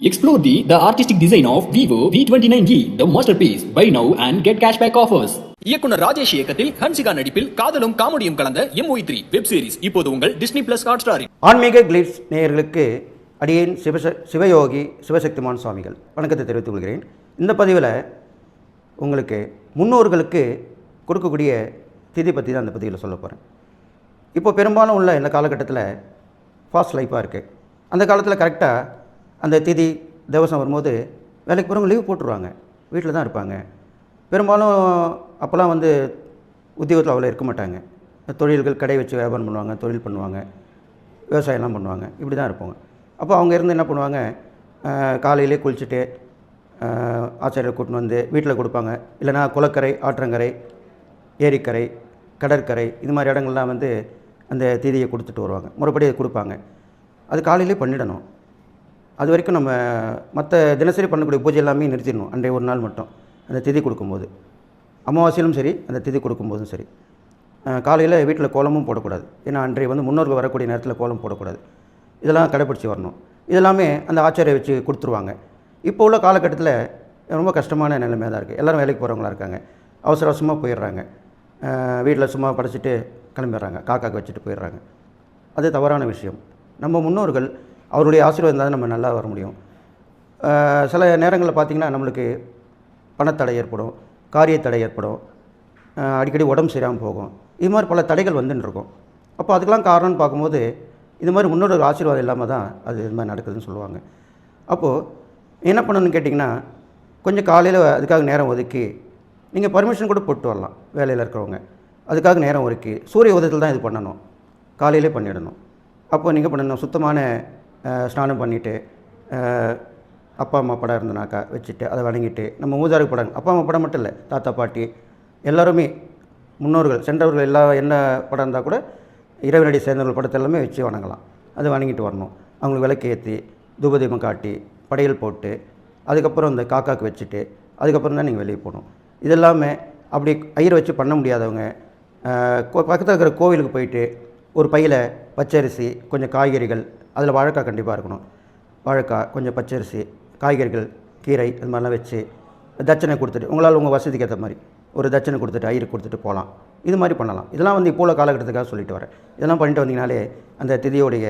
Explore the artistic design of Vivo V29e, the masterpiece. Buy now and get cashback offers. இயக்குனர் ராஜேஷ் இயக்கத்தில் ஹன்சிகா நடிப்பில் காதலும் காமெடியும் கலந்த MOE3 வெப் சீரிஸ் இப்போது உங்கள் டிஸ்னி பிளஸ் ஹாட்ஸ்டாரில். ஆன்மீக கிளிட்ஸ் நேயர்களுக்கு அடியேன் சிவயோகி சிவசக்திமான் சுவாமிகள் வணக்கத்தை தெரிவித்துக் கொள்கிறேன். இந்த பதிவில் உங்களுக்கு முன்னோர்களுக்கு கொடுக்கக்கூடிய திதி பற்றி தான் அந்த பதிவில் சொல்ல போகிறேன். இப்போ பெரும்பாலும் உள்ள இந்த காலகட்டத்தில் ஃபாஸ்ட் லைஃப்பாக இருக்குது. அந்த காலத்தில் கரெக்டாக அந்த திதி தேவசம் வரும்போது வேலைக்கு போகிறவங்க லீவ் போட்டுருவாங்க, வீட்டில் தான் இருப்பாங்க. பெரும்பாலும் அப்போல்லாம் உத்தியோகத்தில் அவ்வளோ இருக்க மாட்டாங்க. தொழில்கள் கடை வச்சு வியாபாரம் பண்ணுவாங்க, தொழில் பண்ணுவாங்க, விவசாயம்லாம் பண்ணுவாங்க, இப்படி தான் இருப்பாங்க. அப்போ அவங்க இருந்து என்ன பண்ணுவாங்க, காலையிலே குளிச்சுட்டு ஆச்சாரியரை கூட்டின்னு வந்து வீட்டில் கொடுப்பாங்க. இல்லைனா குளக்கரை, ஆற்றங்கரை, ஏரிக்கரை, கடற்கரை இது மாதிரி இடங்கள்லாம் அந்த திதியை கொடுத்துட்டு வருவாங்க. முறைப்படி அதை கொடுப்பாங்க. அது காலையிலே பண்ணிடணும். அது வரைக்கும் நம்ம மற்ற தினசரி பண்ணக்கூடிய பூஜை எல்லாமே நிறுத்திடணும். அன்றைய ஒரு நாள் மட்டும் அந்த திதி கொடுக்கும்போது, அமாவாசையிலும் சரி அந்த திதி கொடுக்கும்போதும் சரி, காலையில் வீட்டில் கோலமும் போடக்கூடாது. ஏன்னா அன்றைய முன்னோர்கள் வரக்கூடிய நேரத்தில் கோலம் போடக்கூடாது. இதெல்லாம் கடைப்பிடிச்சி வரணும். இதெல்லாமே அந்த ஆச்சாரியை வச்சு கொடுத்துருவாங்க. இப்போ உள்ள காலகட்டத்தில் ரொம்ப கஷ்டமான நிலைமையாக தான் இருக்குது. எல்லோரும் வேலைக்கு போகிறவங்களா இருக்காங்க. அவசர அவசரமாக போயிடுறாங்க. வீட்டில் சும்மா படைச்சிட்டு கிளம்பிடுறாங்க, காக்காக்கு வச்சுட்டு போயிடுறாங்க. அது தவறான விஷயம். நம்ம முன்னோர்கள் அவருடைய ஆசீர்வாதம் இருந்தால் நம்ம நல்லா வர முடியும். சில நேரங்களில் பார்த்திங்கன்னா நம்மளுக்கு பணத்தடை ஏற்படும், காரியத்தடை ஏற்படும், அடிக்கடி உடம்பு சரியாமல் போகும். இது மாதிரி பல தடைகள் வந்துட்டுருக்கும். அப்போ அதுக்கெலாம் காரணம்னு பார்க்கும்போது இது மாதிரி முன்னோர்கள் ஆசீர்வாதம் இல்லாமல் தான் அது இது மாதிரி நடக்குதுன்னு சொல்லுவாங்க. அப்போது என்ன பண்ணணும்னு கேட்டிங்கன்னா, கொஞ்சம் காலையில் அதுக்காக நேரம் ஒதுக்கி நீங்கள் பர்மிஷன் கூட போட்டு வரலாம். வேலையில் இருக்கிறவங்க அதுக்காக நேரம் ஒதுக்கி சூரிய உதயத்தில் தான் இது பண்ணணும், காலையிலே பண்ணிடணும். அப்போ நீங்கள் பண்ணணும், சுத்தமான ஸ்நானம் பண்ணிவிட்டு அப்பா அம்மா படம் இருந்தனாக்கா வச்சுட்டு அதை வணங்கிட்டு, நம்ம மூதாருக்கு படம், அப்பா அம்மா படம் மட்டும் இல்லை, தாத்தா பாட்டி எல்லாருமே முன்னோர்கள் சென்றவர்கள் எல்லாம் என்ன படம் இருந்தால் கூட இறைவனடி சேர்ந்தவர்கள் படத்தை எல்லாமே வச்சு வணங்கலாம். அதை வணங்கிட்டு வரணும். அவங்களுக்கு விளக்கு ஏற்றி தூபதீபம் காட்டி படையல் போட்டு அதுக்கப்புறம் இந்த காக்காக்கு வச்சுட்டு அதுக்கப்புறம் தான் நீங்கள் வெளியே போகணும். இதெல்லாமே அப்படி ஐயரை வச்சு பண்ண முடியாதவங்க பக்கத்தில் இருக்கிற கோவிலுக்கு போயிட்டு ஒரு பையில் பச்சரிசி, கொஞ்சம் காய்கறிகள், அதில் வாழைக்காய் கண்டிப்பாக இருக்கணும், வாழைக்காய், கொஞ்சம் பச்சரிசி, காய்கறிகள், கீரை இது மாதிரிலாம் வச்சு தட்சணை கொடுத்துட்டு, உங்களால் உங்கள் வசதிக்கு ஏற்ற மாதிரி ஒரு தட்சணை கொடுத்துட்டு ஐயருக்கு கொடுத்துட்டு போகலாம். இது மாதிரி பண்ணலாம். இதெல்லாம் இப்போ உள்ள காலகட்டத்துக்காக சொல்லிட்டு வரேன். இதெல்லாம் பண்ணிட்டு வந்தீங்கனாலே அந்த திதியோடைய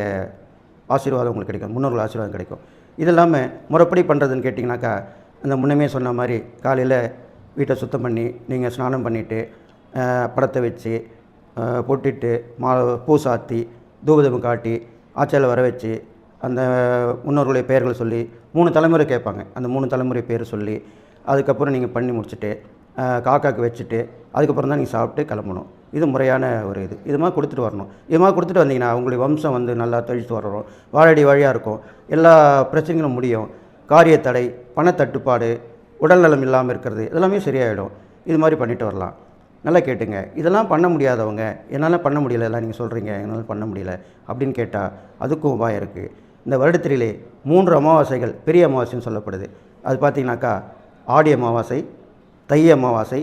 ஆசீர்வாதம் உங்களுக்கு கிடைக்கும், முன்னோர்கள் ஆசீர்வாதம் கிடைக்கும். இது இல்லாமல் முறைப்படி பண்ணுறதுன்னு கேட்டிங்கனாக்கா, அந்த முன்னமே சொன்ன மாதிரி காலையில் வீட்டை சுத்தம் பண்ணி நீங்கள் ஸ்நானம் பண்ணிவிட்டு படத்தை வச்சு பொட்டிட்டு பூ சாத்தி தூபதீபம் காட்டி ஆச்சாரியில் வர வச்சு அந்த முன்னோர்களுடைய பெயர்கள் சொல்லி 3 தலைமுறை கேட்பாங்க. அந்த 3 தலைமுறை பேர் சொல்லி அதுக்கப்புறம் நீங்கள் பண்ணி முடிச்சுட்டு காக்காக்கு வச்சுட்டு அதுக்கப்புறம் தான் நீங்கள் சாப்பிட்டு கிளம்பணும். இது முறையான ஒரு இது மாதிரி கொடுத்துட்டு வரணும். இது மாதிரி கொடுத்துட்டு வந்தீங்கன்னா உங்களுடைய வம்சம் நல்லா தழித்து வர்றோம், வாழடி வழியாக இருக்கும், எல்லா பிரச்சனைகளும் முடியும். காரியத்தடை, பணத்தட்டுப்பாடு, உடல்நலம் இல்லாமல் இருக்கிறது இதெல்லாமே சரியாயிடும். இது மாதிரி பண்ணிட்டு வரலாம். நல்லா கேட்டுங்க. இதெல்லாம் பண்ண முடியாதவங்க, என்னால் பண்ண முடியல, எல்லாம் நீங்கள் சொல்கிறீங்க என்னால் பண்ண முடியல அப்படின்னு கேட்டால் அதுக்கும் உபாயம் இருக்குது. இந்த வருடத்திலே 3 அமாவாசைகள் பெரிய அமாவாசைன்னு சொல்லப்படுது. அது பார்த்திங்கனாக்கா ஆடி அமாவாசை, தை அமாவாசை,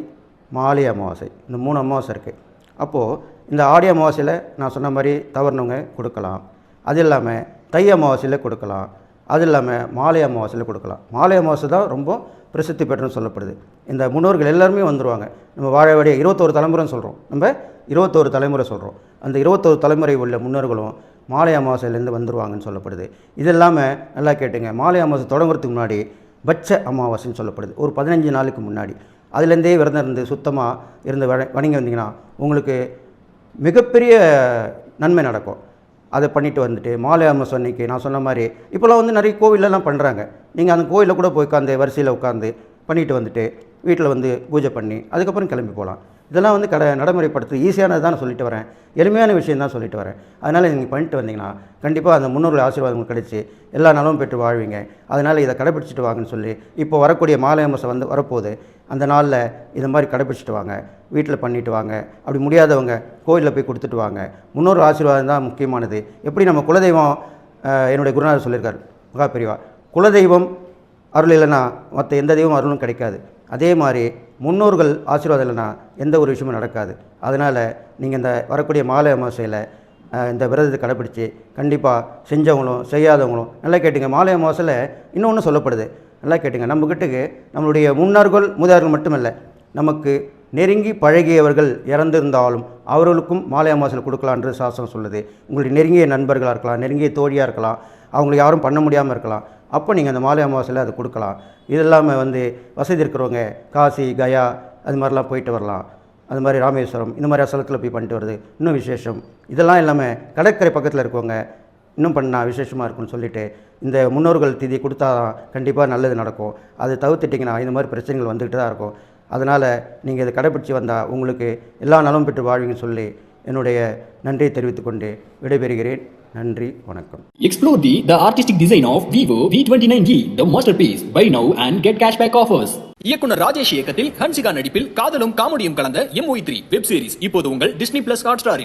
மாலை அமாவாசை, இந்த 3 அமாவாசை இருக்குது. அப்போது இந்த ஆடி அமாவாசையில் நான் சொன்ன மாதிரி தவறுனவங்க கொடுக்கலாம். அது இல்லாமல் தை அமாவாசையில் கொடுக்கலாம். அது இல்லாமல் மாலை அமாவாசையில் கொடுக்கலாம். மாலை அமாவாசை தான் ரொம்ப பிரசித்தி பெற்றுன்னு சொல்லப்படுது. இந்த முன்னோர்கள் எல்லாருமே வந்துடுவாங்க. நம்ம வாழக்கூடிய 21 தலைமுறைன்னு சொல்கிறோம், நம்ம 21 தலைமுறை சொல்கிறோம். அந்த 21 தலைமுறை உள்ள முன்னோர்களும் மாலை அமாவாசையிலேருந்து வந்துடுவாங்கன்னு சொல்லப்படுது. இது இல்லாமல் நல்லா கேட்டுங்க, மாலை அமாவாசை தொடங்குறதுக்கு முன்னாடி பட்ச அமாவாசைன்னு சொல்லப்படுது. ஒரு 15 நாளுக்கு முன்னாடி அதுலேருந்தே விரதம் இருந்து சுத்தமாக இருந்து வணங்கி வந்தீங்கன்னா உங்களுக்கு மிகப்பெரிய நன்மை நடக்கும். அதை பண்ணிவிட்டு வந்துட்டு மாலை அமாவாசை அன்னைக்கு நான் சொன்ன மாதிரி இப்போலாம் நிறைய கோவிலெல்லாம் பண்ணுறாங்க. நீங்கள் அந்த கோவிலில் கூட போய் உட்காந்து வரிசையில் உட்காந்து பண்ணிவிட்டு வந்துட்டு வீட்டில் பூஜை பண்ணி அதுக்கப்புறம் கிளம்பி போகலாம். இதெல்லாம் நடைமுறைப்படுத்து ஈஸியானது தான் சொல்லிட்டு வரேன், எளிமையான விஷயம் தான் சொல்லிட்டு வரேன். அதனால் நீங்கள் பண்ணிட்டு வந்தீங்கன்னா கண்டிப்பாக அந்த முன்னோர்கள் ஆசீர்வாதங்கள் கிடைச்சி எல்லா நலமும் பெற்று வாழ்வீங்க. அதனால் இதை கடைப்பிடிச்சிட்டு வாங்கன்னு சொல்லி இப்போ வரக்கூடிய மாலை அமாவாசை வரப்போகுது. அந்த நாளில் இதை மாதிரி கடைப்பிடிச்சிட்டு வாங்க, வீட்டில் பண்ணிட்டு வாங்க. அப்படி முடியாதவங்க கோயிலில் போய் கொடுத்துட்டு வாங்க. முன்னோர் ஆசீர்வாதம் தான் முக்கியமானது. எப்படி நம்ம குலதெய்வம், என்னுடைய குருநாதர் சொல்லியிருக்கார் மகா பெரியவா, குலதெய்வம் அருள் இல்லைன்னா மற்ற எந்த தெய்வம் அருளும் கிடைக்காது. அதே மாதிரி முன்னோர்கள் ஆசீர்வாதம் இல்லைன்னா எந்த ஒரு விஷயமும் நடக்காது. அதனால் நீங்கள் இந்த வரக்கூடிய மாலை அமாவாசையில் இந்த விரதத்தை கடைப்பிடிச்சு கண்டிப்பாக செஞ்சவங்களும் செய்யாதவங்களும் நல்லா கேட்டுங்க. மாலை அமாவாசையில் இன்னொன்று சொல்லப்படுது, நல்லா கேட்டுங்க. நம்மக்கிட்டக்கு நம்மளுடைய முன்னோர்கள் மூதார்கள் மட்டுமல்ல, நமக்கு நெருங்கி பழகியவர்கள் இறந்திருந்தாலும் அவர்களுக்கும் மாலை அமாவாசையில் கொடுக்கலான்றது சாஸ்திரம் சொல்லுது. உங்களுடைய நெருங்கிய நண்பர்களாக இருக்கலாம், நெருங்கிய தோழியாக இருக்கலாம், அவங்களுக்கு யாரும் பண்ண முடியாமல் இருக்கலாம். அப்போ நீங்கள் அந்த மாலை அமாவாசையில் அதை கொடுக்கலாம். இது இல்லாமல் வசதி இருக்கிறவங்க காசி, கயா அது மாதிரிலாம் போயிட்டு வரலாம். அது மாதிரி ராமேஸ்வரம் இந்த மாதிரி ஸ்தலத்தில் போய் பண்ணிட்டு வருது இன்னும் விசேஷம். இதெல்லாம் இல்லாமல் கடற்கரை பக்கத்தில் இருக்கவங்க இன்னும் பண்ணால் விசேஷமாக இருக்குன்னு சொல்லிவிட்டு இந்த முன்னோர்கள் திதி கொடுத்தா கண்டிப்பாக நல்லது நடக்கும். அதை தவிர்த்துட்டிங்கன்னா இந்த மாதிரி பிரச்சனைகள் வந்துக்கிட்டு தான் இருக்கும். அதனால் நீங்கள் இதை கடைப்பிடிச்சி வந்தால் உங்களுக்கு எல்லா நலமும் பெற்று வாழ்வீங்கன்னு சொல்லி என்னுடைய நன்றியை தெரிவித்துக் கொண்டு விடைபெறுகிறேன். நன்றி, வணக்கம். Explore the artistic design of Vivo V29e, the masterpiece. Buy now and get cashback offers. இயக்குனர் ராஜேஷ் இயக்கத்தில் ஹன்சிகா நடிப்பில் காதலும் காமெடியும் கலந்த MOE3 வெப் சீரிஸ் இப்போது உங்கள் டிஸ்னி பிளஸ் ஹாட் ஸ்டாரில்.